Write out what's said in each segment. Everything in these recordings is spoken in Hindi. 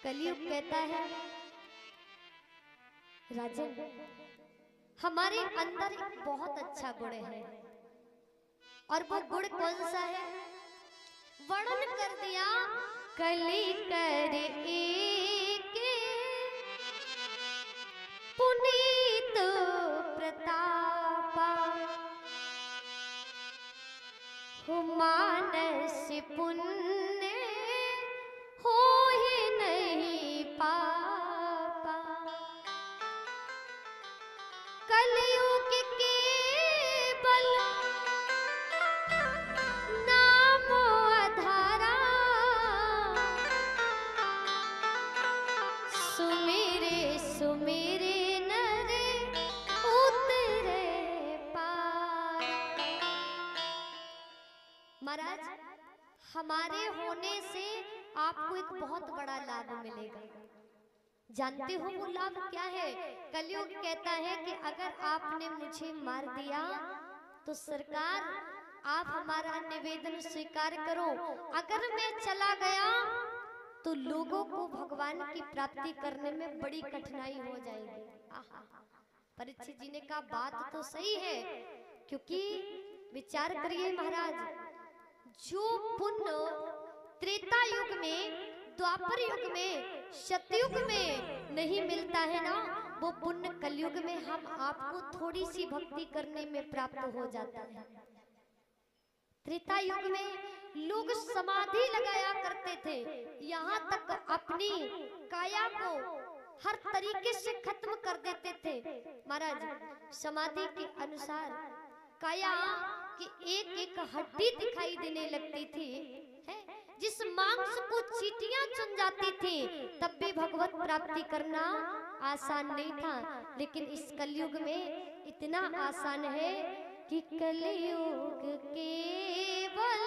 कलयुग कहता है राजन, हमारे अंदर एक बहुत अच्छा गुण है, और वो गुण कौन सा है? वर्णन कर दिया, कली कर एक पुनीत प्रतापा, मानस पुण्य हो ही नहीं पापा। कलयुग केवल नाम आधारा, सुमेरे सुमेरे नर उतरे पार। महाराज, हमारे होने से आपको एक बहुत बड़ा लाभ मिलेगा। जानते हो वो लाभ क्या है? कलयुग कहता है कि अगर आपने मुझे मार दिया तो सरकार आप हमारा निवेदन स्वीकार करो। अगर मैं चला गया तो लोगों को भगवान की प्राप्ति करने में बड़ी कठिनाई हो जाएगी। परीक्षित जी ने कहा बात तो सही है, क्योंकि विचार करिए महाराज, जो पुण्य त्रेता युग में, द्वापर युग में, सतयुग में नहीं मिलता है ना, वो पुण्य कलयुग में हम आपको थोड़ी सी भक्ति करने में प्राप्त हो जाता है। त्रेता युग में लोग समाधि लगाया करते थे, यहाँ तक अपनी काया को हर तरीके से खत्म कर देते थे। महाराज, समाधि के अनुसार काया की एक एक हड्डी दिखाई देने लगती थी, है? जिस मांस को चींटियां चुन जाती थी, तब भी भगवत प्राप्ति करना आसान नहीं था। लेकिन इस कलयुग में इतना आसान है कि कलयुग केवल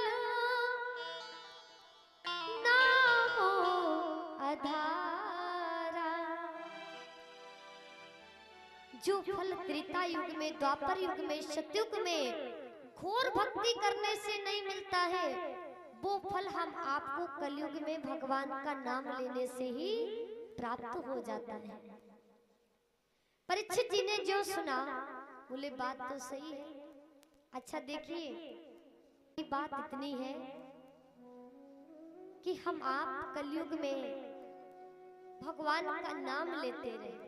नामो आधारा। जो फल त्रेता युग में, द्वापर युग में, सतयुग में घोर भक्ति करने से नहीं मिलता है, वो फल हम आपको कलयुग में भगवान का नाम लेने से ही प्राप्त हो जाता है। परीक्षित जी ने जो सुना, बोले बात तो सही है। अच्छा देखिए, बात इतनी है कि हम आप कलयुग में भगवान का नाम लेते रहे,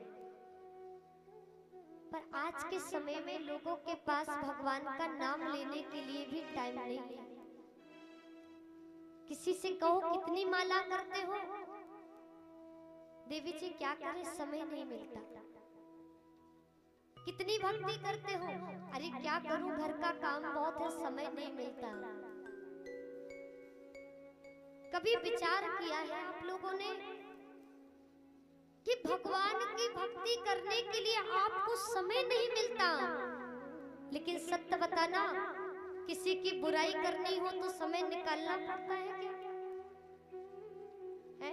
पर आज के समय में लोगों के पास भगवान का नाम लेने के लिए भी टाइम नहीं है। किसी से कहो कितनी माला करते हो? देवी जी क्या करें, समय नहीं मिलता। कितनी भक्ति करते हो? अरे क्या करूं, घर का काम बहुत है, समय नहीं मिलता। कभी विचार किया है आप लोगों ने कि भगवान की भक्ति करने के लिए आपको समय नहीं मिलता? लेकिन सत्य बताना, किसी की बुराई करनी हो तो समय निकालना पड़ता है क्या? है?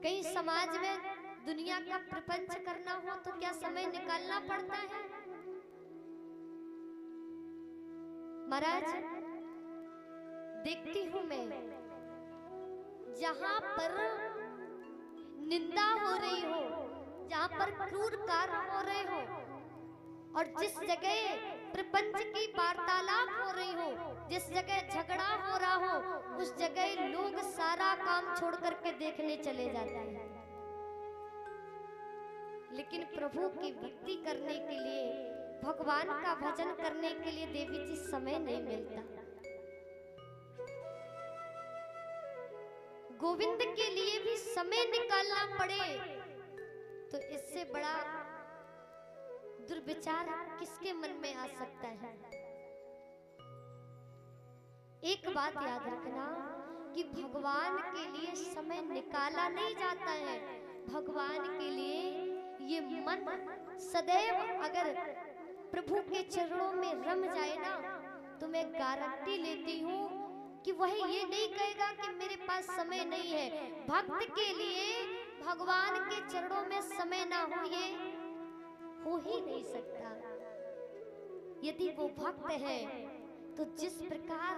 कहीं समाज में दुनिया का प्रपंच करना हो तो क्या समय निकालना पड़ता है? महाराज, देखती हूं मैं, जहां पर निंदा हो रही हो, जहां पर क्रूर कार्य हो रहे हो, और जिस जगह प्रपंच की वार्तालाप हो रही हो, जिस जगह झगड़ा हो रहा हो, उस जगह लोग सारा काम छोड़ करके देखने चले जाते हैं। लेकिन प्रभु की भक्ति करने के लिए, भगवान का भजन करने के लिए देवी जी समय नहीं मिलता। गोविंद के लिए भी समय निकालना पड़े तो इससे बड़ा दुर्विचार किसके मन में आ सकता है? एक बात याद रखना कि भगवान के लिए समय निकाला नहीं जाता है। भगवान के लिए ये मन सदैव अगर प्रभु के चरणों में रम जाए ना, तो मैं गारंटी लेती हूँ कि वह ये नहीं कहेगा कि मेरे पास समय नहीं है। भक्त के लिए भगवान के चरणों में समय ना हो, ये हो ही नहीं सकता। यदि वो भक्त है तो जिस प्रकार